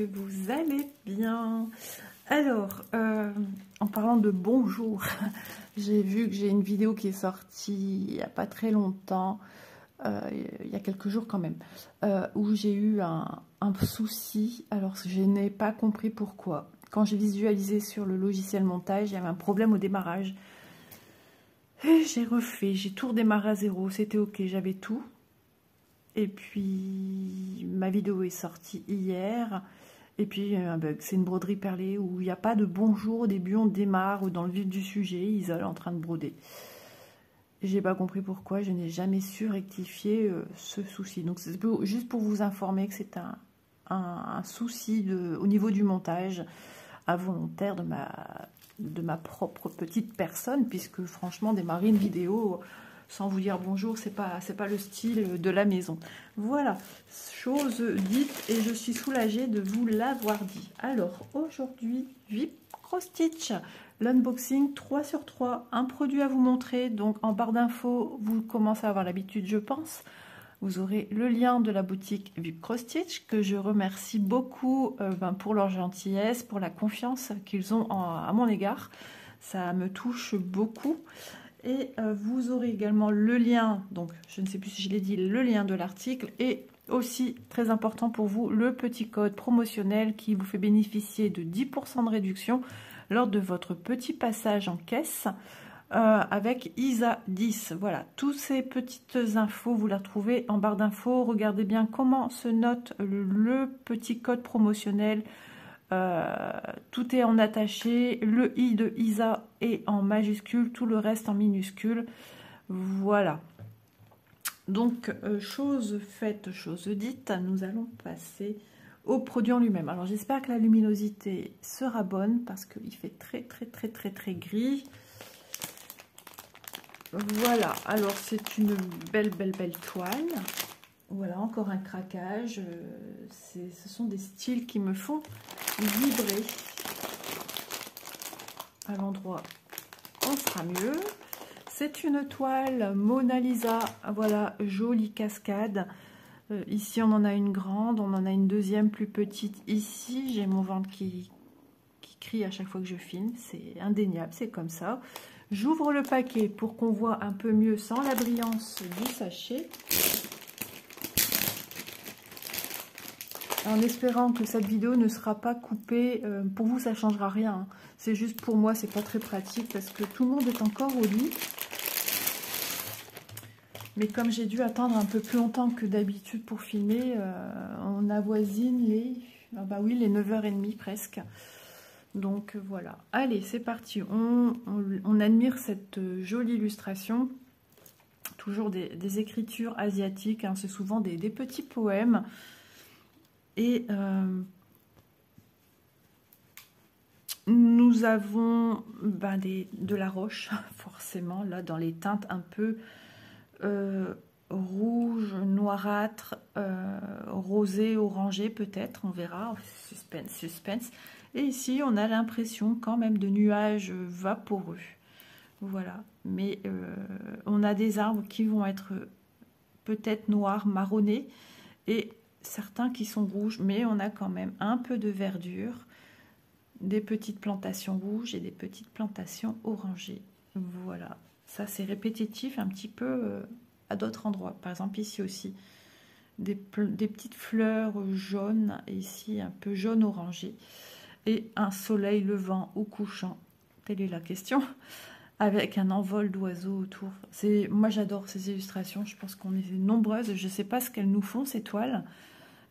que vous allez bien. Alors, en parlant de bonjour, j'ai vu que j'ai une vidéo qui est sortie il n'y a pas très longtemps, il y a quelques jours quand même, où j'ai eu un souci. Alors, je n'ai pas compris pourquoi. Quand j'ai visualisé sur le logiciel montage, il y avait un problème au démarrage. Et j'ai refait, j'ai tout redémarré à zéro, c'était ok, j'avais tout. Et puis, ma vidéo est sortie hier. Et puis, il y a eu un bug. C'est une broderie perlée où il n'y a pas de bonjour. Au début, on démarre ou dans le vif du sujet. Isole en train de broder. J'ai pas compris pourquoi. Je n'ai jamais su rectifier ce souci. Donc, c'est juste pour vous informer que c'est un souci au niveau du montage involontaire de ma propre petite personne. Puisque, franchement, démarrer une vidéo sans vous dire bonjour, c'est pas le style de la maison. Voilà, chose dite et je suis soulagée de vous l'avoir dit. Alors, aujourd'hui, VIP Cross Stitch, l'unboxing 3 sur 3, un produit à vous montrer. Donc, en barre d'infos, vous commencez à avoir l'habitude, je pense. Vous aurez le lien de la boutique VIP Cross Stitch, que je remercie beaucoup pour leur gentillesse, pour la confiance qu'ils ont à mon égard. Ça me touche beaucoup. Et vous aurez également le lien, donc je ne sais plus si je l'ai dit, le lien de l'article et aussi, très important pour vous, le petit code promotionnel qui vous fait bénéficier de 10% de réduction lors de votre petit passage en caisse avec ISA 10. Voilà, toutes ces petites infos, vous les retrouvez en barre d'infos. Regardez bien comment se note le petit code promotionnel. Tout est en attaché, le i de ISA est en majuscule, tout le reste en minuscule. Voilà. Donc, chose faite, chose dite, nous allons passer au produit en lui-même. Alors, j'espère que la luminosité sera bonne parce qu'il fait très gris. Voilà, alors c'est une belle toile. Voilà, encore un craquage. Ce sont des styles qui me font vibrer. À l'endroit, on sera mieux. C'est une toile Mona Lisa. Voilà, jolie cascade. Ici, on en a une grande. On en a une deuxième plus petite ici. J'ai mon ventre qui crie à chaque fois que je filme. C'est indéniable, c'est comme ça. J'ouvre le paquet pour qu'on voit un peu mieux sans la brillance du sachet. En espérant que cette vidéo ne sera pas coupée. Pour vous, ça ne changera rien. Hein. C'est juste pour moi, c'est pas très pratique parce que tout le monde est encore au lit. Mais comme j'ai dû attendre un peu plus longtemps que d'habitude pour filmer, on avoisine les 9h30 presque. Donc voilà. Allez, c'est parti. On admire cette jolie illustration. Toujours des écritures asiatiques. Hein. C'est souvent des petits poèmes. Et nous avons de la roche, forcément, là, dans les teintes un peu rouge, noirâtre, rosé, orangé, peut-être, on verra. Suspense. Et ici, on a l'impression quand même de nuages vaporeux. Voilà. Mais on a des arbres qui vont être peut-être noirs, marronnés, et certains qui sont rouges, mais on a quand même un peu de verdure, des petites plantations rouges et des petites plantations orangées. Voilà, ça c'est répétitif un petit peu à d'autres endroits. Par exemple ici aussi, des petites fleurs jaunes, et ici un peu jaune orangé, et un soleil levant ou couchant, telle est la question, avec un envol d'oiseaux autour. Moi j'adore ces illustrations, je pense qu'on est nombreuses, je ne sais pas ce qu'elles nous font ces toiles,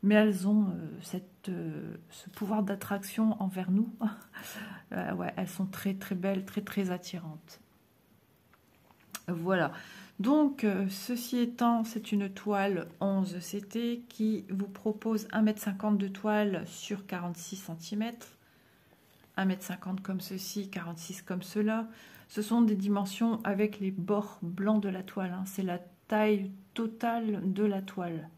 mais elles ont ce pouvoir d'attraction envers nous. Ouais, elles sont très belles, très attirantes. Voilà. Donc, ceci étant, c'est une toile 11 CT qui vous propose 1,50 m de toile sur 46 cm. 1,50 m comme ceci, 46 comme cela. Ce sont des dimensions avec les bords blancs de la toile. Hein. C'est la taille totale de la toile,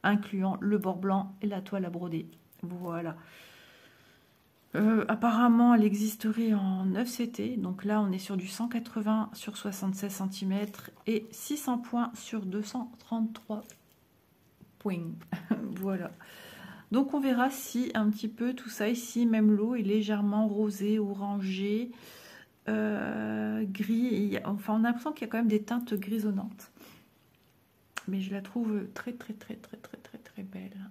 incluant le bord blanc et la toile à broder. Voilà. Apparemment, elle existerait en 9 CT. Donc là, on est sur du 180 sur 76 cm et 600 points sur 233 points. Voilà. Donc on verra si un petit peu tout ça ici, même l'eau est légèrement rosée, orangée, gris. Enfin, on a l'impression qu'il y a quand même des teintes grisonnantes. Mais je la trouve très belle.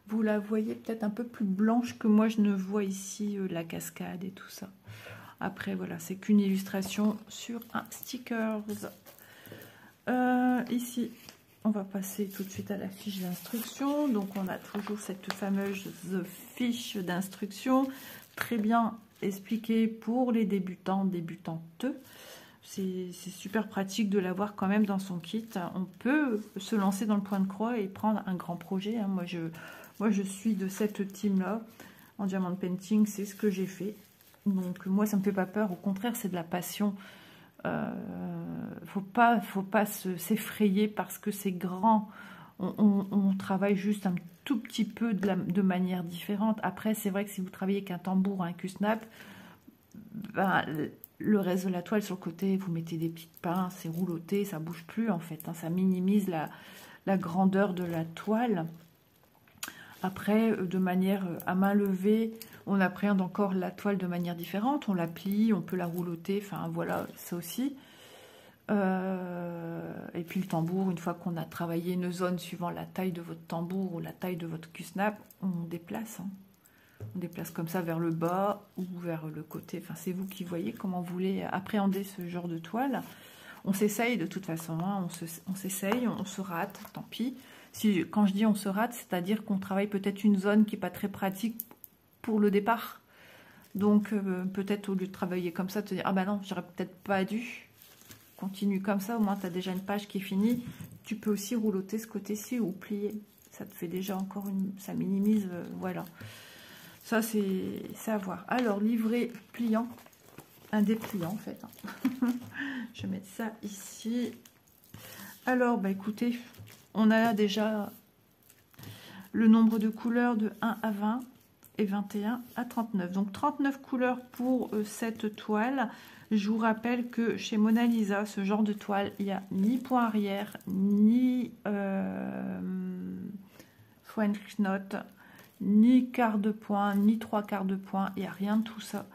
Vous la voyez peut-être un peu plus blanche que moi je ne vois ici la cascade et tout ça. Après voilà, c'est qu'une illustration sur un stickers. Ici, on va passer tout de suite à la fiche d'instruction. Donc on a toujours cette fameuse fiche d'instruction, très bien expliquée pour les débutants, débutantes. C'est super pratique de l'avoir quand même dans son kit. On peut se lancer dans le point de croix et prendre un grand projet. Moi je suis de cette team-là. En diamant painting, c'est ce que j'ai fait. Donc moi, ça ne me fait pas peur. Au contraire, c'est de la passion. Faut pas s'effrayer parce que c'est grand. On travaille juste un tout petit peu de manière différente. Après, c'est vrai que si vous travaillez avec un tambour, un Q-snap, ben, le reste de la toile sur le côté, vous mettez des petites pinces, c'est rouloté, ça bouge plus en fait. Ça minimise la grandeur de la toile. Après, de manière à main levée, on appréhende encore la toile de manière différente. On la plie, on peut la rouloter, enfin voilà, ça aussi. Et puis le tambour, une fois qu'on a travaillé une zone suivant la taille de votre tambour ou la taille de votre Q-snap, on déplace. On déplace comme ça vers le bas ou vers le côté. Enfin, c'est vous qui voyez comment vous voulez appréhender ce genre de toile. On s'essaye de toute façon, hein. On s'essaye, on se rate, tant pis. Quand je dis on se rate, c'est-à-dire qu'on travaille peut-être une zone qui n'est pas très pratique pour le départ. Donc peut-être au lieu de travailler comme ça, te dire ah bah non, j'aurais peut-être pas dû. Continue comme ça, au moins tu as déjà une page qui est finie. Tu peux aussi rouloter ce côté-ci ou plier. Ça te fait déjà encore ça minimise, voilà. Ça c'est à voir. Alors livret pliant, un dépliant en fait. Je vais mettre ça ici. Alors bah écoutez, on a déjà le nombre de couleurs de 1 à 20 et 21 à 39. Donc 39 couleurs pour cette toile. Je vous rappelle que chez Mona Lisa, ce genre de toile, il n'y a ni point arrière, ni French knot, ni quart de point, ni 3/4 de point. Il n'y a rien de tout ça.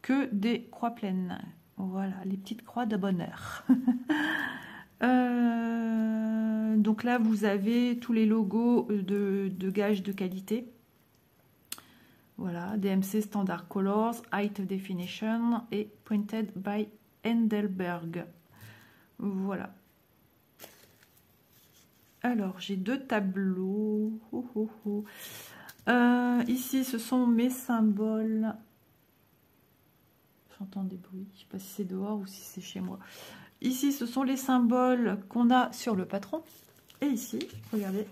Que des croix pleines. Voilà, les petites croix de bonheur. Donc là, vous avez tous les logos de gages de qualité. Voilà, DMC Standard Colors, Height Definition et Printed by Endelberg. Voilà. Alors, j'ai deux tableaux. Ici, ce sont mes symboles. J'entends des bruits. Je ne sais pas si c'est dehors ou si c'est chez moi. Ici, ce sont les symboles qu'on a sur le patron. Et ici, regardez,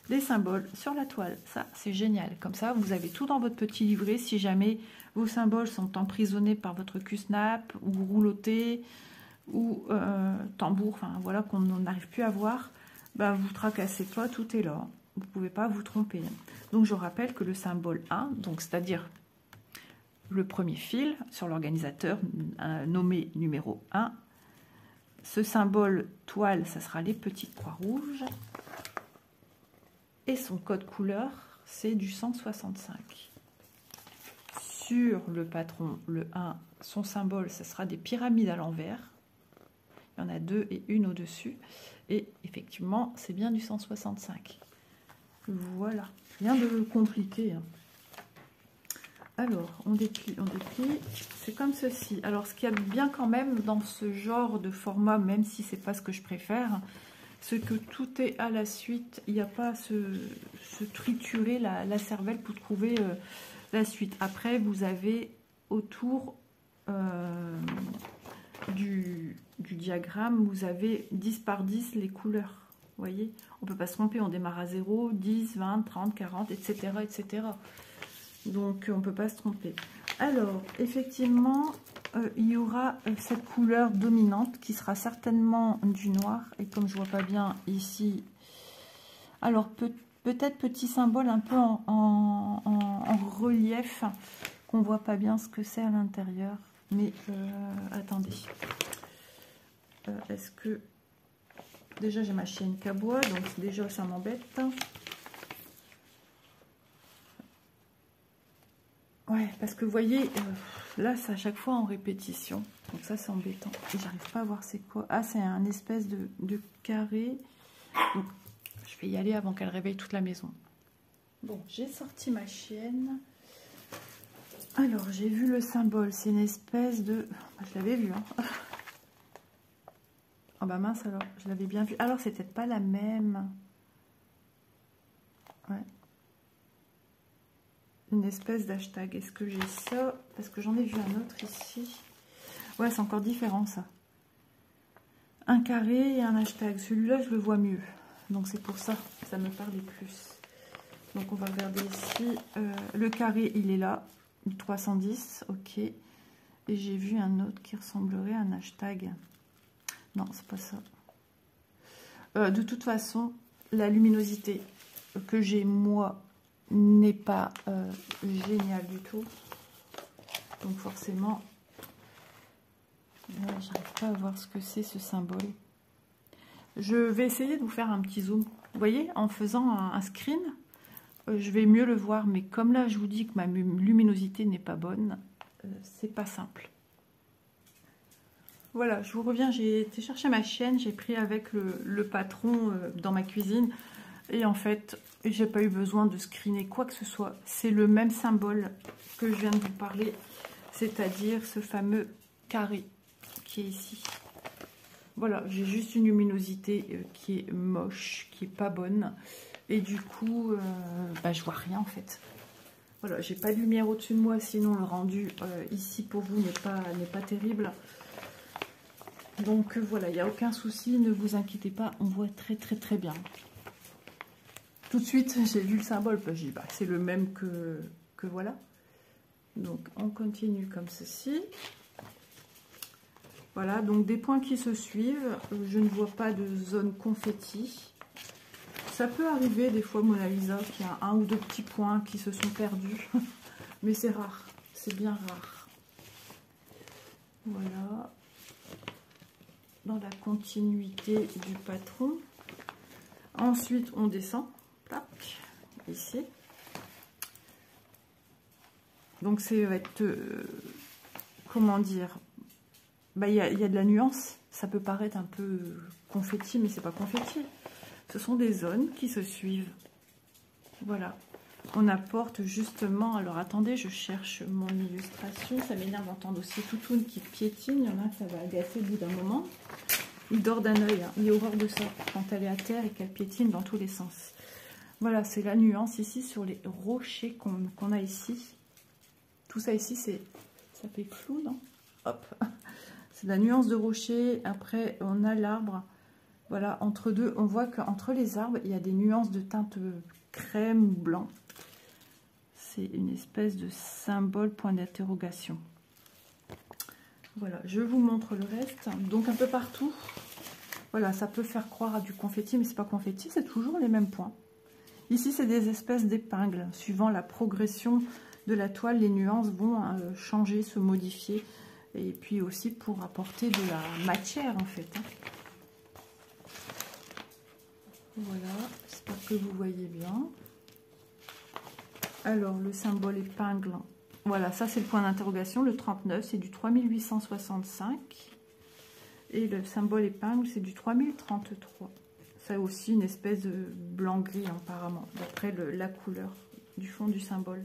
les symboles sur la toile. Ça, c'est génial. Comme ça, vous avez tout dans votre petit livret. Si jamais vos symboles sont emprisonnés par votre Q-snap ou roulotés ou tambour, enfin voilà, qu'on n'arrive plus à voir, bah, vous tracassez pas, tout est là. Vous ne pouvez pas vous tromper. Donc, je rappelle que le symbole 1, donc c'est-à-dire le premier fil sur l'organisateur nommé numéro 1. Ce symbole toile, ça sera les petites croix rouges. Et son code couleur, c'est du 165. Sur le patron, le 1, son symbole, ça sera des pyramides à l'envers. Il y en a deux et une au-dessus. Et effectivement, c'est bien du 165. Voilà, rien de compliqué, hein. Alors, on déplie, c'est comme ceci. Alors, ce qu'il y a de bien quand même dans ce genre de format, même si c'est pas ce que je préfère, c'est que tout est à la suite. Il n'y a pas à se triturer la cervelle pour trouver la suite. Après, vous avez autour du diagramme, vous avez 10 par 10 les couleurs. Vous voyez, on ne peut pas se tromper, on démarre à 0, 10, 20, 30, 40, etc. etc. Donc, on ne peut pas se tromper. Alors, effectivement, il y aura cette couleur dominante qui sera certainement du noir. Et comme je ne vois pas bien ici, alors peut-être petit symbole un peu en relief, qu'on ne voit pas bien ce que c'est à l'intérieur. Mais attendez. Est-ce que... Déjà, j'ai ma chaîne Cabois, donc déjà, ça m'embête. Ouais, parce que vous voyez, là, c'est à chaque fois en répétition. Donc ça, c'est embêtant. Et j'arrive pas à voir c'est quoi. Ah, c'est un espèce de carré. Donc, je vais y aller avant qu'elle réveille toute la maison. Bon, j'ai sorti ma chienne. Alors, j'ai vu le symbole. C'est une espèce de... je l'avais vu, hein. Ah bah mince alors, je l'avais bien vu. Alors, c'est peut-être pas la même. Ouais. Une espèce d'hashtag. Est-ce que j'ai ça? Parce que j'en ai vu un autre ici. Ouais, c'est encore différent ça. Un carré et un hashtag. Celui-là, je le vois mieux. Donc c'est pour ça que ça me parlait plus. Donc on va regarder ici. Le carré, il est là. Du 310. Ok. Et j'ai vu un autre qui ressemblerait à un hashtag. Non, c'est pas ça. De toute façon, la luminosité que j'ai moi n'est pas géniale du tout. Donc forcément, j'arrive pas à voir ce que c'est ce symbole. Je vais essayer de vous faire un petit zoom. Vous voyez, en faisant un screen, je vais mieux le voir. Mais comme là, je vous dis que ma luminosité n'est pas bonne, c'est pas simple. Voilà, je vous reviens, j'ai été chercher ma chienne, j'ai pris avec le patron dans ma cuisine. Et en fait, j'ai pas eu besoin de screener quoi que ce soit. C'est le même symbole que je viens de vous parler, c'est-à-dire ce fameux carré qui est ici. Voilà, j'ai juste une luminosité qui est moche, qui est pas bonne. Et du coup, je vois rien en fait. Voilà, j'ai pas de lumière au-dessus de moi, sinon le rendu ici pour vous n'est pas terrible. Donc voilà, il n'y a aucun souci, ne vous inquiétez pas, on voit très bien. Tout de suite, j'ai vu le symbole, j'ai dit, c'est le même que voilà. Donc on continue comme ceci. Voilà, donc des points qui se suivent. Je ne vois pas de zone confetti. Ça peut arriver des fois, Mona Lisa, qu'il y a un ou deux petits points qui se sont perdus. Mais c'est rare, c'est bien rare. Voilà. Dans la continuité du patron. Ensuite, on descend. Tac, ici. Donc, c'est va être... comment dire, il y a de la nuance. Ça peut paraître un peu confetti, mais c'est pas confetti. Ce sont des zones qui se suivent. Voilà. On apporte justement... Alors, attendez, je cherche mon illustration. Ça m'énerve d'entendre aussi Toutoune qui piétine. Il y en a, ça va agacer au bout d'un moment. Il dort d'un œil. Hein. Il est horreur de ça. Quand elle est à terre et qu'elle piétine dans tous les sens. Voilà, c'est la nuance ici sur les rochers qu'on a ici. Tout ça ici, ça fait flou, non? Hop. C'est la nuance de rocher. Après, on a l'arbre. Voilà, entre deux, on voit qu'entre les arbres, il y a des nuances de teinte crème ou blanc. C'est une espèce de symbole point d'interrogation. Voilà, je vous montre le reste. Donc, un peu partout. Voilà, ça peut faire croire à du confetti, mais c'est pas confetti, c'est toujours les mêmes points. Ici, c'est des espèces d'épingles. Suivant la progression de la toile, les nuances vont changer, se modifier. Et puis aussi pour apporter de la matière, en fait. Hein. Voilà, j'espère que vous voyez bien. Alors, le symbole épingle. Voilà, ça, c'est le point d'interrogation. Le 39, c'est du 3865. Et le symbole épingle, c'est du 3033. Ça aussi une espèce de blanc-gris apparemment, d'après la couleur du fond du symbole.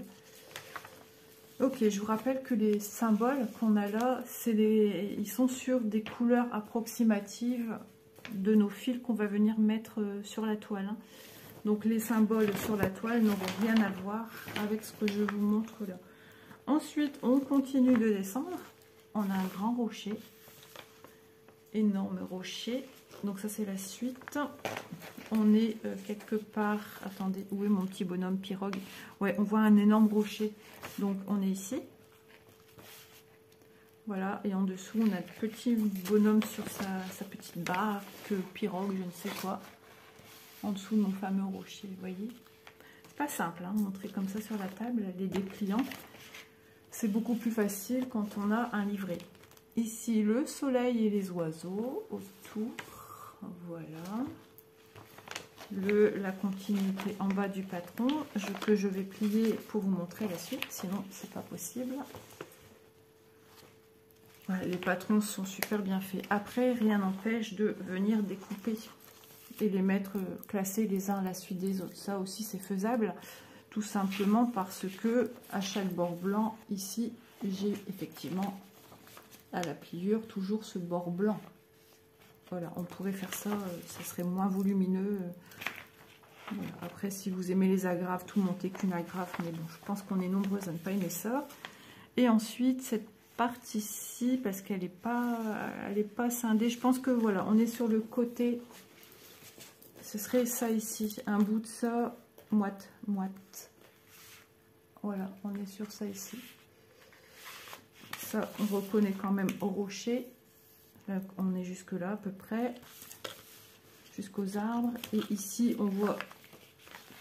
Ok, je vous rappelle que les symboles qu'on a là, ils sont sur des couleurs approximatives de nos fils qu'on va venir mettre sur la toile. Hein. Donc les symboles sur la toile n'auront rien à voir avec ce que je vous montre là. Ensuite, on continue de descendre. On a un grand rocher. Énorme rocher. Donc ça c'est la suite. On est quelque part, attendez, où est mon petit bonhomme pirogue? Ouais, on voit un énorme rocher. Donc on est ici. Voilà, et en dessous on a le petit bonhomme sur sa petite barque, pirogue, je ne sais quoi. En dessous de mon fameux rocher, vous voyez. C'est pas simple, hein, montrer comme ça sur la table, les dépliants. C'est beaucoup plus facile quand on a un livret. Ici, le soleil et les oiseaux autour. Voilà. la continuité en bas du patron que je vais plier pour vous montrer la suite, sinon c'est pas possible. Voilà, les patrons sont super bien faits. Après, rien n'empêche de venir découper et les mettre classés les uns à la suite des autres. Ça aussi c'est faisable, tout simplement parce que à chaque bord blanc ici, j'ai effectivement à la pliure toujours ce bord blanc. Voilà, on pourrait faire ça, ça serait moins volumineux. Voilà. Après, si vous aimez les agrafes, tout monter qu'une agrafe, mais bon, je pense qu'on est nombreuses à ne pas aimer ça. Et ensuite, cette partie-ci, parce qu'elle n'est pas scindée, je pense que voilà, on est sur le côté, ce serait ça ici, un bout de ça, moite. Voilà, on est sur ça ici. Ça, on reconnaît quand même au rocher. Là, on est jusque là à peu près, jusqu'aux arbres. Et ici, on voit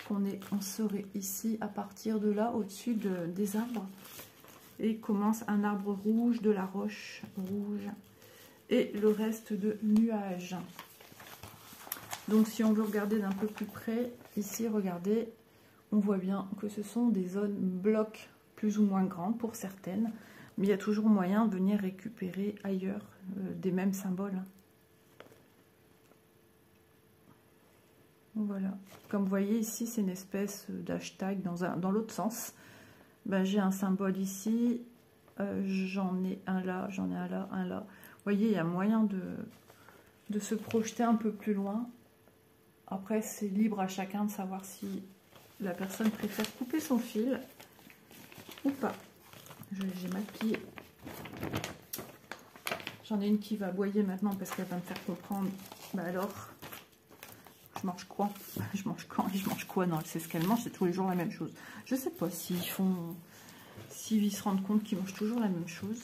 on serait ici à partir de là, au-dessus des arbres. Et commence un arbre rouge, de la roche rouge. Et le reste de nuages. Donc si on veut regarder d'un peu plus près, ici, regardez, on voit bien que ce sont des zones blocs plus ou moins grandes pour certaines. Mais il y a toujours moyen de venir récupérer ailleurs des mêmes symboles. Voilà. Comme vous voyez ici, c'est une espèce d'hashtag dans l'autre sens. Ben, j'ai un symbole ici. J'en ai un là, j'en ai un là, un là. Vous voyez, il y a moyen de se projeter un peu plus loin. Après, c'est libre à chacun de savoir si la personne préfère couper son fil ou pas. J'ai mal plié. J'en ai une qui va aboyer maintenant parce qu'elle va me faire comprendre. Bah alors, je mange quoi? Je mange quand et je mange quoi? Non, c'est ce qu'elle mange, c'est tous les jours la même chose. Je sais pas s'ils se rendent compte qu'ils mangent toujours la même chose.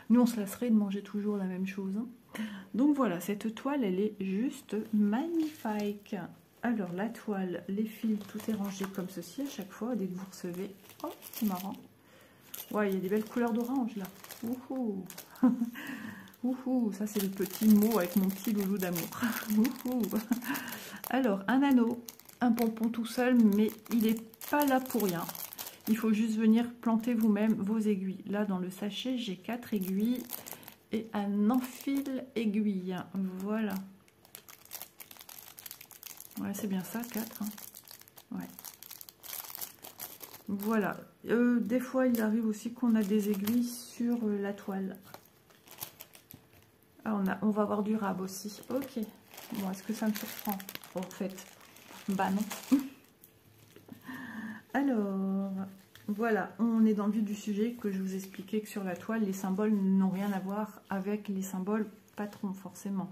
Nous, on se lasserait de manger toujours la même chose. Hein. Donc voilà, cette toile, elle est juste magnifique. Alors, la toile, les fils, tout est rangé comme ceci à chaque fois, dès que vous recevez. Oh, c'est marrant. Ouais, il y a des belles couleurs d'orange, là. Ouhou. Ouhou, ça, c'est le petit mot avec mon petit loulou d'amour. Ouhou. Alors, un anneau, un pompon tout seul, mais il n'est pas là pour rien. Il faut juste venir planter vous-même vos aiguilles. Là, dans le sachet, j'ai 4 aiguilles et un enfile aiguille. Voilà. Ouais, c'est bien ça, 4. Hein. Ouais. Voilà. Des fois, il arrive aussi qu'on a des aiguilles sur la toile. Ah, on va avoir du rab aussi. Ok. Bon, est-ce que ça me surprend? En fait, bah non. Alors, voilà. On est dans le vif du sujet que je vous expliquais que sur la toile, les symboles n'ont rien à voir avec les symboles patrons, forcément.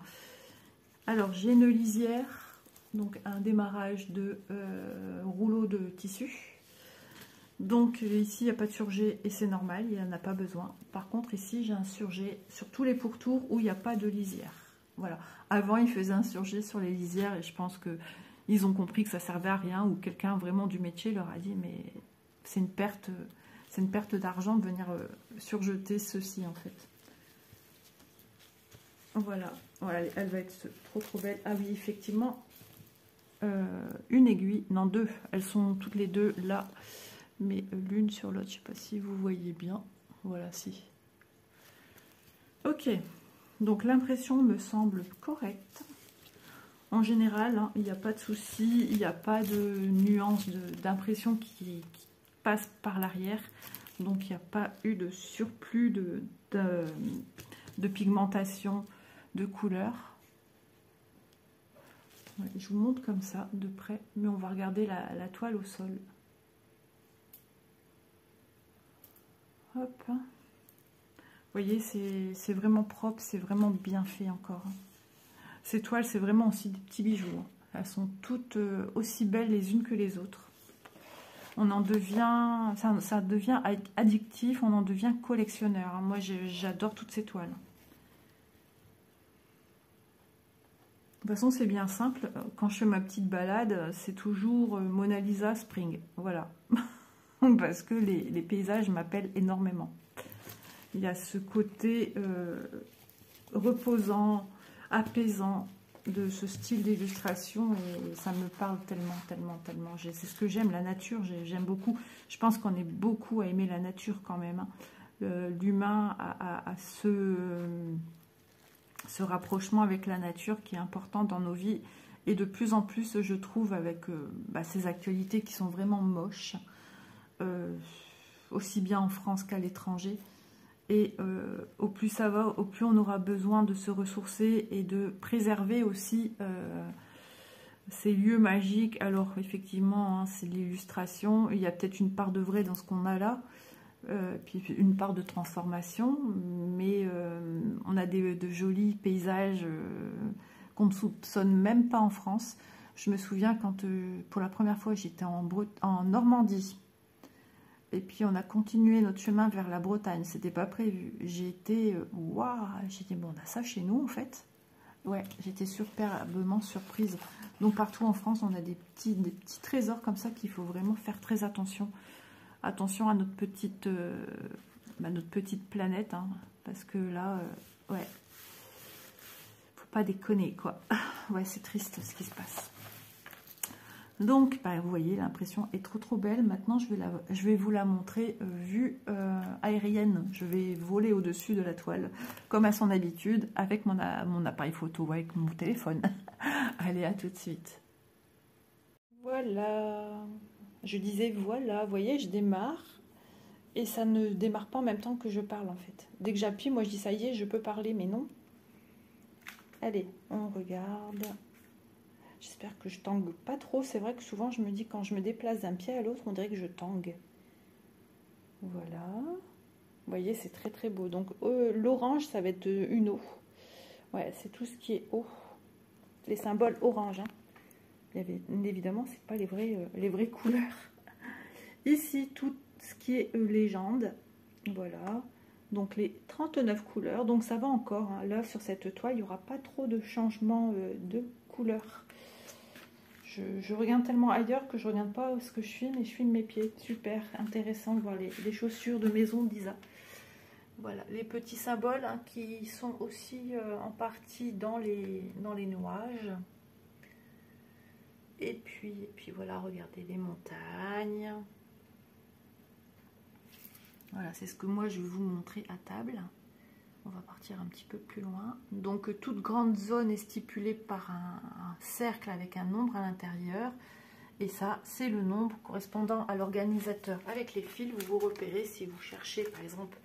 Alors, j'ai une lisière, donc un démarrage de rouleau de tissu. Donc ici, il n'y a pas de surjet et c'est normal, il n'y en a pas besoin. Par contre, ici, j'ai un surjet sur tous les pourtours où il n'y a pas de lisière. Voilà. Avant, ils faisaient un surjet sur les lisières et je pense qu'ils ont compris que ça ne servait à rien ou quelqu'un vraiment du métier leur a dit mais c'est une perte d'argent de venir surjeter ceci en fait. Voilà. Voilà, elle va être trop belle. Ah oui, effectivement, une aiguille, non deux, elles sont toutes les deux là. Mais l'une sur l'autre, je ne sais pas si vous voyez bien. Voilà, si. Ok, donc l'impression me semble correcte. En général, hein, il n'y a pas de souci, il n'y a pas de nuance d'impression qui passe par l'arrière. Donc il n'y a pas eu de surplus de pigmentation, de couleur. Ouais, je vous montre comme ça, de près, mais on va regarder la toile au sol. Hop. Vous voyez, c'est vraiment propre, c'est vraiment bien fait encore. Ces toiles, c'est vraiment aussi des petits bijoux. Elles sont toutes aussi belles les unes que les autres. On en devient, ça devient addictif, on en devient collectionneur. Moi, j'adore toutes ces toiles. De toute façon, c'est bien simple. Quand je fais ma petite balade, c'est toujours Mona Lisa Spring. Voilà. Parce que les paysages m'appellent énormément. Il y a ce côté reposant, apaisant, de ce style d'illustration et ça me parle tellement, tellement, tellement. C'est ce que j'aime, la nature, j'aime beaucoup. Je pense qu'on est beaucoup à aimer la nature quand même. Hein. L'humain a ce rapprochement avec la nature qui est important dans nos vies. Et de plus en plus, je trouve, avec ces actualités qui sont vraiment moches, aussi bien en France qu'à l'étranger. Et au plus ça va, au plus on aura besoin de se ressourcer et de préserver aussi ces lieux magiques. Alors effectivement, hein, c'est de l'illustration. Il y a peut-être une part de vrai dans ce qu'on a là, puis une part de transformation. Mais on a de jolis paysages qu'on ne soupçonne même pas en France. Je me souviens quand pour la première fois j'étais en Normandie. Et puis on a continué notre chemin vers la Bretagne, c'était pas prévu. J'ai été, waouh, j'ai dit bon, on a ça chez nous en fait. Ouais, j'étais superbement surprise. Donc partout en France, on a des petits trésors comme ça qu'il faut vraiment faire très attention. Attention à notre petite planète, hein, parce que là, ouais, faut pas déconner quoi. Ouais, c'est triste ce qui se passe. Donc, vous voyez, l'impression est trop belle. Maintenant, je vais vous la montrer vue aérienne. Je vais voler au-dessus de la toile, comme à son habitude, avec mon appareil photo, avec mon téléphone. Allez, à tout de suite. Voilà. Je disais voilà, vous voyez, je démarre. Et ça ne démarre pas en même temps que je parle, en fait. Dès que j'appuie, moi, je dis ça y est, je peux parler, mais non. Allez, on regarde. J'espère que je tangue pas trop. C'est vrai que souvent je me dis quand je me déplace d'un pied à l'autre, on dirait que je tangue. Voilà. Vous voyez, c'est très beau. Donc l'orange, ça va être une eau. Ouais, c'est tout ce qui est eau. Les symboles orange. Hein. Évidemment, c'est pas les vraies couleurs. Ici, tout ce qui est légende. Voilà. Donc les 39 couleurs. Donc ça va encore. Hein. Là, sur cette toile, il n'y aura pas trop de changement de couleurs. Je regarde tellement ailleurs que je regarde pas ce que je filme et je filme mes pieds. Super intéressant de voir les chaussures de maison d'Isa. Voilà, les petits symboles hein, qui sont aussi en partie dans les nuages. Et puis voilà, regardez les montagnes. Voilà, c'est ce que moi je vais vous montrer à table. On va partir un petit peu plus loin. Donc toute grande zone est stipulée par un cercle avec un nombre à l'intérieur. Et ça, c'est le nombre correspondant à l'organisateur. Avec les fils, vous vous repérez si vous cherchez, par exemple,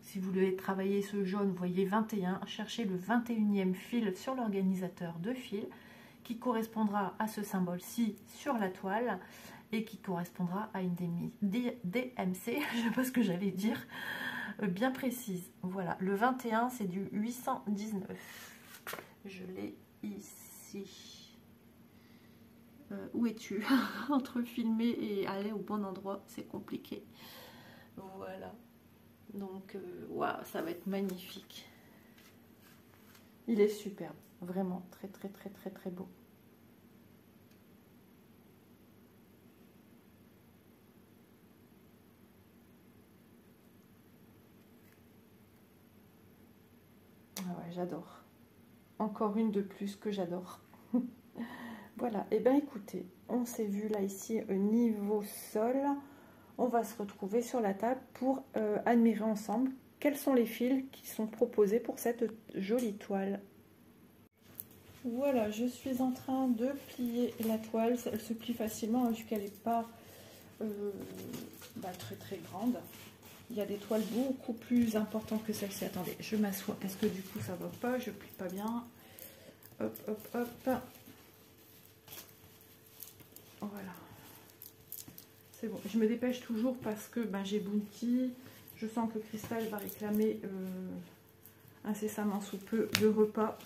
si vous devez travailler ce jaune, vous voyez 21, cherchez le 21e fil sur l'organisateur de fil qui correspondra à ce symbole-ci sur la toile et qui correspondra à une DMC, je ne sais pas ce que j'allais dire, bien précise. Voilà, le 21 c'est du 819. Je l'ai ici. Où es-tu? Entre filmer et aller au bon endroit, c'est compliqué. Voilà. Donc, waouh, ça va être magnifique. Il est superbe. Vraiment très beau. Ah ouais, j'adore. Encore une de plus que j'adore. Voilà, et bien écoutez, on s'est vu là ici au niveau sol. On va se retrouver sur la table pour admirer ensemble quels sont les fils qui sont proposés pour cette jolie toile. Voilà, je suis en train de plier la toile. Elle se plie facilement vu qu'elle n'est pas très grande. Il y a des toiles beaucoup plus importantes que celle-ci. Attendez, je m'assois parce que du coup ça va pas, je plie pas bien. Hop, hop, hop. Voilà. C'est bon, je me dépêche toujours parce que j'ai Bounty. Je sens que Cristal va réclamer incessamment sous peu le repas.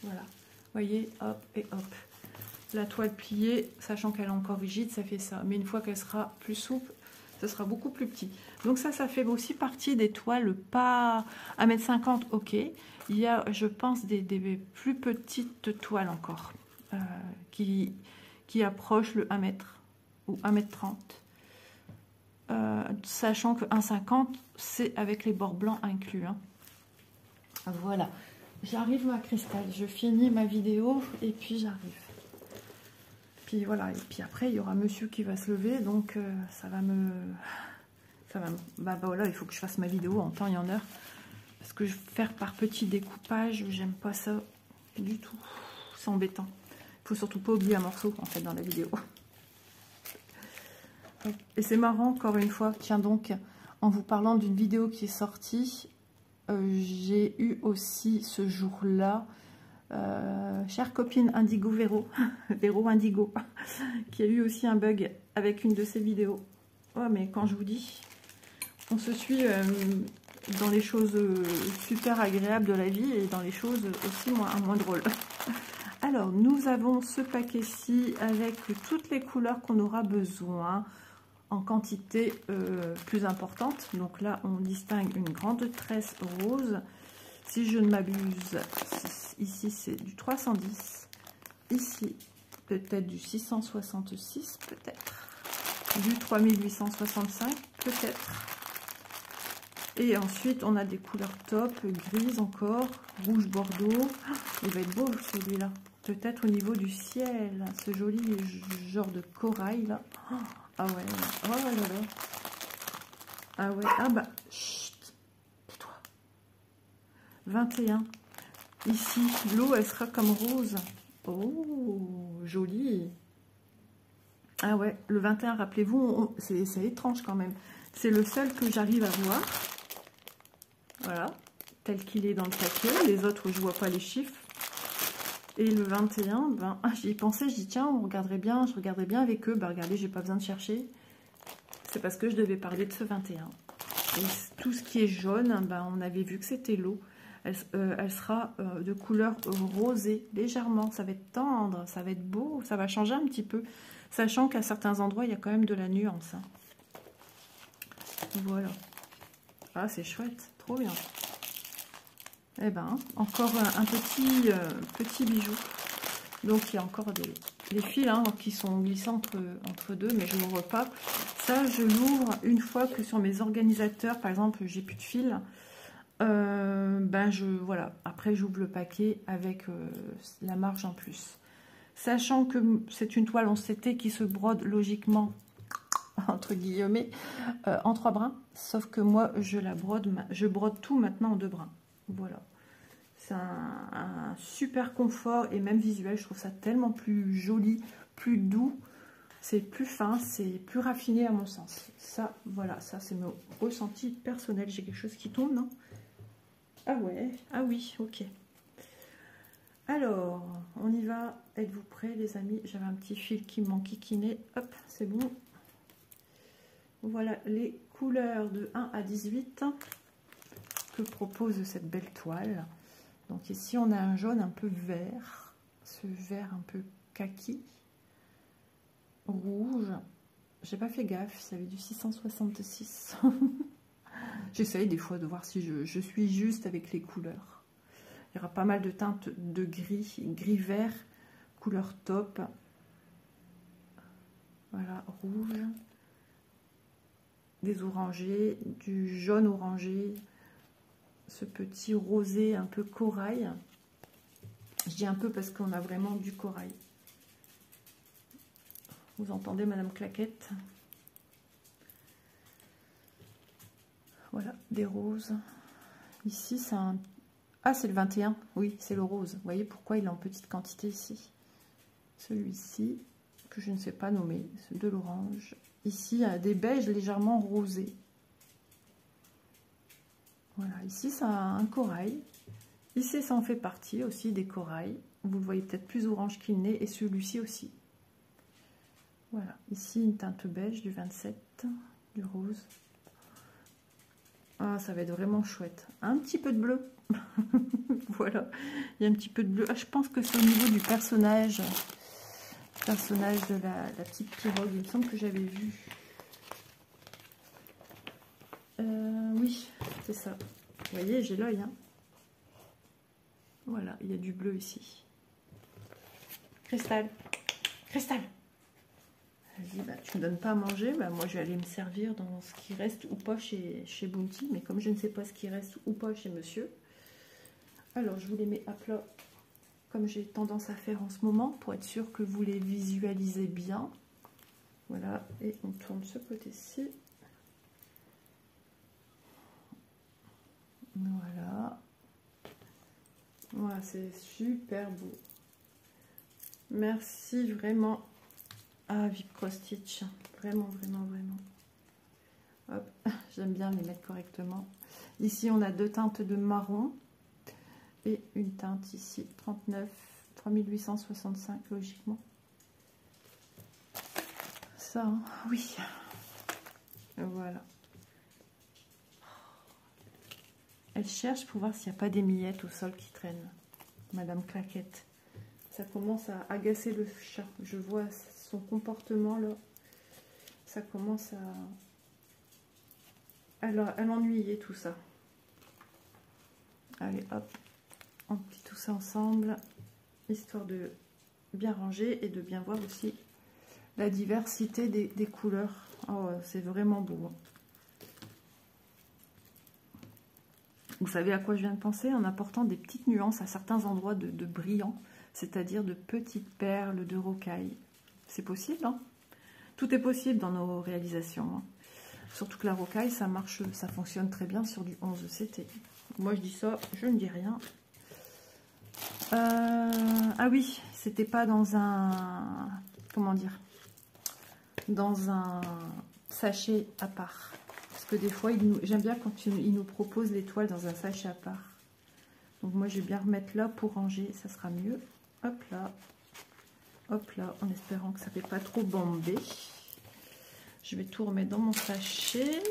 Voilà. Vous voyez, hop et hop. La toile pliée, sachant qu'elle est encore rigide, ça fait ça. Mais une fois qu'elle sera plus souple, ce sera beaucoup plus petit. Donc ça fait aussi partie des toiles pas 1,50 m, ok. Il y a, je pense, des plus petites toiles encore qui approchent le 1 m ou 1,30 m. Sachant que 1,50 m, c'est avec les bords blancs inclus. Hein. Voilà. j'arrive ma Cristal. Je finis ma vidéo et puis j'arrive. Puis voilà, et puis après il y aura monsieur qui va se lever, donc bah voilà, il faut que je fasse ma vidéo en temps et en heure. Parce que faire par petits découpages, j'aime pas ça du tout. C'est embêtant. Il faut surtout pas oublier un morceau en fait dans la vidéo. Et c'est marrant, encore une fois, tiens donc, en vous parlant d'une vidéo qui est sortie, j'ai eu aussi ce jour-là, chère copine Indigo Véro, Véro Indigo, qui a eu aussi un bug avec une de ses vidéos. Ouais, mais quand je vous dis, on se suit dans les choses super agréables de la vie et dans les choses aussi moins drôles. Alors, nous avons ce paquet-ci avec toutes les couleurs qu'on aura besoin en quantité plus importante. Donc là, on distingue une grande tresse rose. Si je ne m'abuse, ici c'est du 310. Ici, peut-être du 666, peut-être. Du 3865, peut-être. Et ensuite, on a des couleurs top, grises encore, rouge bordeaux. Il va être beau celui-là. Peut-être au niveau du ciel, ce joli genre de corail là. Ah ouais, oh là là. Ah ouais, ah bah, chut, tais-toi. 21. Ici, l'eau, elle sera comme rose. Oh, joli. Ah ouais, le 21, rappelez-vous, c'est étrange quand même. C'est le seul que j'arrive à voir. Voilà, tel qu'il est dans le paquet. Les autres, je vois pas les chiffres. Et le 21, ben, j'y ai pensé, je dis tiens, je regarderai bien avec eux. Ben regardez, j'ai pas besoin de chercher. C'est parce que je devais parler de ce 21. Et tout ce qui est jaune, ben, on avait vu que c'était l'eau. Elle sera de couleur rosée, légèrement. Ça va être tendre, ça va être beau, ça va changer un petit peu. Sachant qu'à certains endroits, il y a quand même de la nuance. Hein. Voilà. Ah, c'est chouette, trop bien. Eh ben, encore un petit bijou. Donc, il y a encore des fils hein, qui sont glissants entre deux, mais je n'ouvre pas. Ça, je l'ouvre une fois que sur mes organisateurs, par exemple, j'ai plus de fil. Ben, voilà. Après, j'ouvre le paquet avec la marge en plus. Sachant que c'est une toile en CT qui se brode logiquement, entre guillemets, en 3 brins. Sauf que moi, je brode tout maintenant en 2 brins. Voilà. C'est un super confort et même visuel. Je trouve ça tellement plus joli, plus doux. C'est plus fin, c'est plus raffiné à mon sens. Ça, voilà, ça c'est mon ressenti personnel. J'ai quelque chose qui tombe, non? Ah ouais, ah oui, ok. Alors, on y va. Êtes-vous prêts, les amis? J'avais un petit fil qui m'enquiquinait. Hop, c'est bon. Voilà les couleurs de 1 à 18 que propose cette belle toile. Donc ici, on a un jaune un peu vert. Ce vert un peu kaki. Rouge. J'ai pas fait gaffe, ça avait du 666. J'essaye des fois de voir si je suis juste avec les couleurs. Il y aura pas mal de teintes de gris, gris-vert, couleur top. Voilà, rouge. Des orangés, du jaune orangé. Ce petit rosé un peu corail. Je dis un peu parce qu'on a vraiment du corail. Vous entendez Madame Claquette? Voilà, des roses. Ici, c'est un... Ah, c'est le 21. Oui, c'est le rose. Vous voyez pourquoi il est en petite quantité ici. Celui-ci, que je ne sais pas nommer, c'est de l'orange. Ici, il y a des beiges légèrement rosés. Voilà, ici, c'est un corail. Ici, ça en fait partie aussi des corails. Vous le voyez peut-être plus orange qu'il n'est, et celui-ci aussi. Voilà, ici, une teinte beige du 27, du rose. Ah, ça va être vraiment chouette. Un petit peu de bleu. Voilà, il y a un petit peu de bleu. Ah, je pense que c'est au niveau du personnage. Personnage de la petite pirogue. Il me semble que j'avais vu. Oui, c'est ça. Vous voyez, j'ai l'œil. Hein. Voilà, il y a du bleu ici. Cristal. Cristal. Elle dit, bah, tu ne me donnes pas à manger, bah, moi je vais aller me servir dans ce qui reste ou pas chez Bounty. Mais comme je ne sais pas ce qui reste ou pas chez monsieur, Alors, je vous les mets à plat, comme j'ai tendance à faire en ce moment, pour être sûr que vous les visualisez bien. Voilà, et on tourne ce côté-ci. Voilà. Voilà, c'est super beau. Merci vraiment à Vipco Stitch. Vraiment, vraiment, vraiment. Hop, j'aime bien les mettre correctement. Ici, on a 2 teintes de marron et une teinte ici, 3865 logiquement. Ça, hein, oui. Voilà. Elle cherche pour voir s'il n'y a pas des miettes au sol qui traînent. Madame Claquette. Ça commence à agacer le chat. Je vois son comportement là. Ça commence à l'ennuyer tout ça. Allez hop, on plie tout ça ensemble, histoire de bien ranger et de bien voir aussi la diversité des couleurs. Oh, c'est vraiment beau. Vous savez à quoi je viens de penser? En apportant des petites nuances à certains endroits de brillant, c'est-à-dire de petites perles de rocaille. C'est possible, hein? Tout est possible dans nos réalisations, hein. Surtout que la rocaille, ça marche, ça fonctionne très bien sur du 11 CT. Moi, je dis ça, je ne dis rien. Ah oui, c'était pas dans un... Comment dire? Dans un sachet à part. Parce que des fois, j'aime bien quand ils nous proposent l'étoile dans un sachet à part. Donc moi, je vais bien remettre là pour ranger, ça sera mieux. Hop là, en espérant que ça ne fait pas trop bomber. Je vais tout remettre dans mon sachet.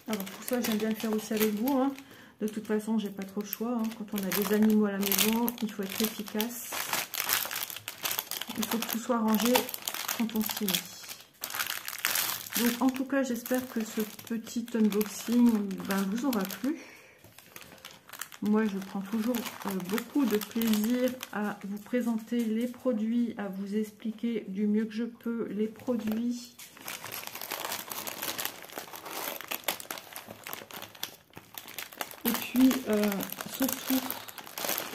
Alors pour ça, j'aime bien le faire aussi avec vous, hein. De toute façon, j'ai pas trop le choix, hein. Quand on a des animaux à la maison, il faut être efficace. Il faut que tout soit rangé quand on finit. Donc en tout cas, j'espère que ce petit unboxing vous aura plu. Moi, je prends toujours beaucoup de plaisir à vous présenter les produits, à vous expliquer du mieux que je peux les produits. Et puis, surtout,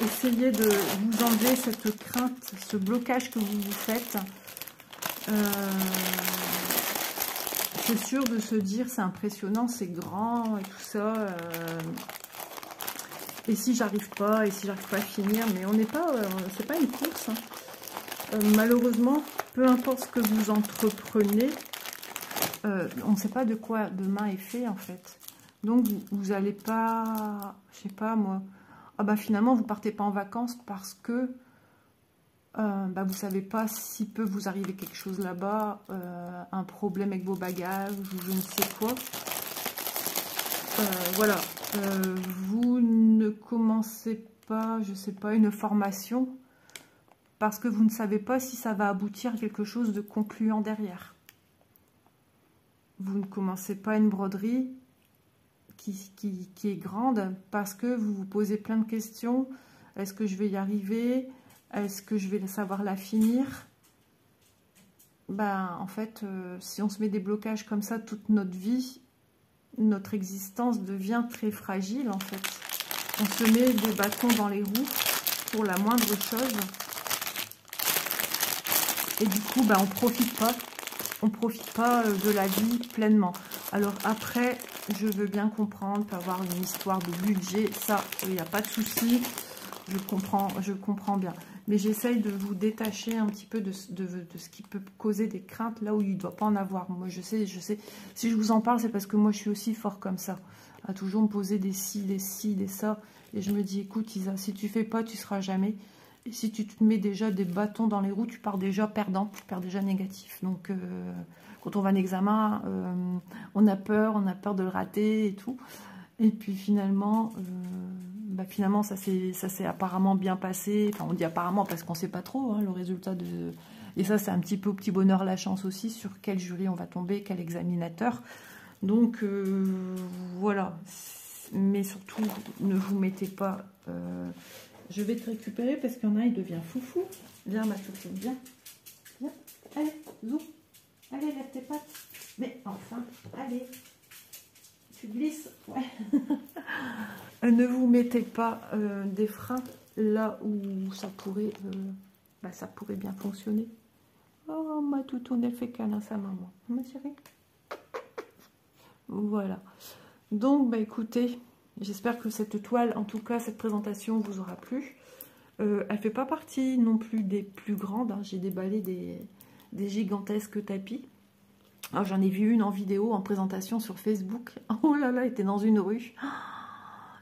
essayez de vous enlever cette crainte, ce blocage que vous vous faites. C'est sûr de se dire, c'est impressionnant, c'est grand et tout ça. Et si j'arrive pas, à finir, mais on n'est pas, c'est pas une course, hein. Malheureusement, peu importe ce que vous entreprenez, on ne sait pas de quoi demain est fait en fait. Donc vous n'allez pas, je sais pas moi, ah bah finalement vous partez pas en vacances parce que vous savez pas s'il peut vous arriver quelque chose là-bas, un problème avec vos bagages ou je ne sais quoi. Voilà, vous ne commencez pas, je sais pas, une formation parce que vous ne savez pas si ça va aboutir à quelque chose de concluant derrière. Vous ne commencez pas une broderie qui est grande parce que vous vous posez plein de questions. Est-ce que je vais y arriver? Est-ce que je vais savoir la finir? En fait, si on se met des blocages comme ça toute notre vie, notre existence devient très fragile en fait. On se met des bâtons dans les roues pour la moindre chose. Et du coup, on profite pas de la vie pleinement. Alors après, je veux bien comprendre, peut avoir une histoire de budget, ça, il n'y a pas de souci, je comprends bien. Mais j'essaye de vous détacher un petit peu de ce qui peut causer des craintes là où il ne doit pas en avoir. Moi, je sais, si je vous en parle, c'est parce que moi, je suis aussi fort comme ça, à toujours me poser des ci, des ça. Et je me dis, écoute Isa, si tu fais pas, tu seras jamais. Et si tu te mets déjà des bâtons dans les roues, tu pars déjà perdant, tu pars déjà négatif. Donc, quand on va à un examen, on a peur de le rater et tout. Et puis finalement, finalement ça s'est apparemment bien passé. Enfin, on dit apparemment parce qu'on ne sait pas trop, hein, le résultat de... Et ça, c'est un petit peu au petit bonheur la chance aussi, sur quel jury on va tomber, quel examinateur. Donc, voilà. Mais surtout, ne vous mettez pas... Je vais te récupérer parce qu'il y en a, il devient foufou. Viens, ma chouchoute, viens. Viens. Allez, zou. Allez, lève tes pattes. Mais enfin, allez. tu glisses. Ouais. Ne vous mettez pas des freins là où ça pourrait bien fonctionner. Oh, ma toutoune, elle fait câlin à sa maman. Ma chérie. Voilà. Donc, bah, écoutez, j'espère que cette toile, en tout cas, cette présentation vous aura plu. Elle ne fait pas partie non plus des plus grandes. Hein. J'ai déballé des gigantesques tapis. Alors, j'en ai vu une en vidéo, en présentation sur Facebook. Oh là là, elle était dans une ruche.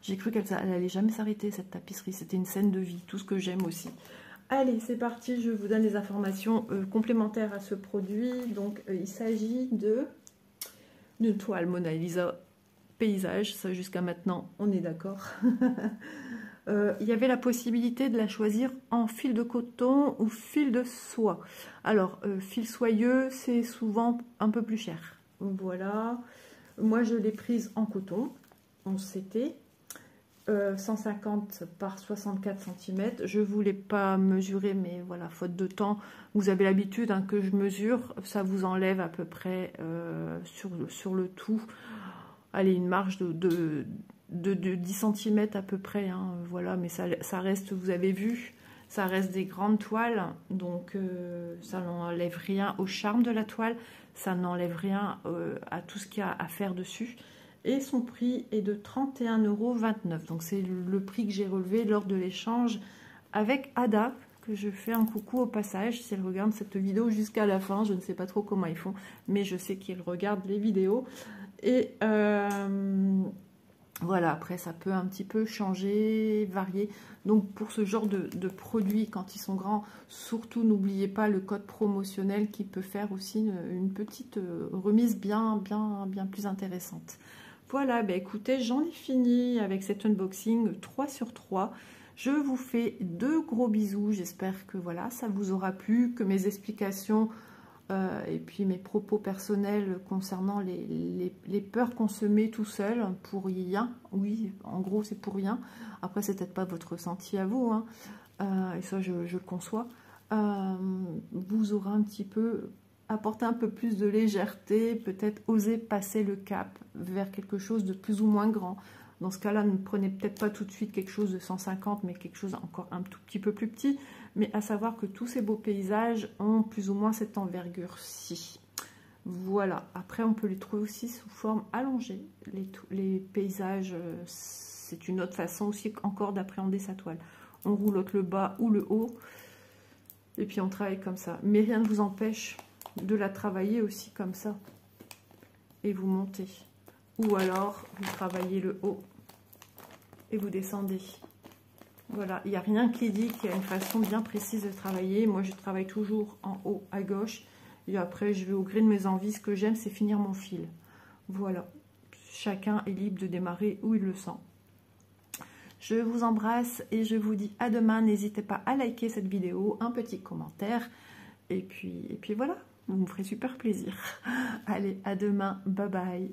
J'ai cru qu'elle n'allait jamais s'arrêter, cette tapisserie. C'était une scène de vie, tout ce que j'aime aussi. Allez, c'est parti, je vous donne les informations complémentaires à ce produit. Donc, il s'agit d'une toile Mona Lisa paysage. Ça, jusqu'à maintenant, on est d'accord. Il y avait la possibilité de la choisir en fil de coton ou fil de soie. Alors, fil soyeux, c'est souvent un peu plus cher. Voilà. Moi, je l'ai prise en coton, en CT. 150 par 64 cm. Je ne voulais pas mesurer, mais voilà, faute de temps, vous avez l'habitude hein, que je mesure. Ça vous enlève à peu près sur le tout, allez, une marge de 10 cm à peu près. Hein, voilà, mais ça reste, vous avez vu, ça reste des grandes toiles. Donc, ça n'enlève rien au charme de la toile. Ça n'enlève rien à tout ce qu'il y a à faire dessus. Et son prix est de 31,29 €. Donc c'est le prix que j'ai relevé lors de l'échange avec Ada, que je fais un coucou au passage, si elle regarde cette vidéo jusqu'à la fin. Je ne sais pas trop comment ils font, mais je sais qu'ils regardent les vidéos. Et voilà, après ça peut un petit peu changer, varier. Donc pour ce genre de produits, quand ils sont grands, surtout n'oubliez pas le code promotionnel qui peut faire aussi une petite remise bien plus intéressante. Voilà, bah écoutez, j'en ai fini avec cet unboxing 3 sur 3. Je vous fais de gros bisous. J'espère que voilà, ça vous aura plu, que mes explications et puis mes propos personnels concernant les peurs qu'on se met tout seul pour rien. Oui, en gros, c'est pour rien. Après, c'est peut-être pas votre ressenti à vous, hein. Et ça, je le conçois. Vous aurez un petit peu apporter un peu plus de légèreté, peut-être oser passer le cap vers quelque chose de plus ou moins grand. Dans ce cas-là, ne prenez peut-être pas tout de suite quelque chose de 150, mais quelque chose encore un tout petit peu plus petit. Mais à savoir que tous ces beaux paysages ont plus ou moins cette envergure-ci. Voilà. Après, on peut les trouver aussi sous forme allongée. Les paysages, c'est une autre façon aussi encore d'appréhender sa toile. On roulotte le bas ou le haut, et puis on travaille comme ça. Mais rien ne vous empêche de la travailler aussi comme ça et vous montez, ou alors vous travaillez le haut et vous descendez. Voilà, il n'y a rien qui dit qu'il y a une façon bien précise de travailler. Moi je travaille toujours en haut à gauche et après je vais au gré de mes envies. Ce que j'aime, c'est finir mon fil. Voilà, chacun est libre de démarrer où il le sent. Je vous embrasse et je vous dis à demain. N'hésitez pas à liker cette vidéo, un petit commentaire et puis voilà. Vous me ferez super plaisir. Allez, à demain. Bye bye.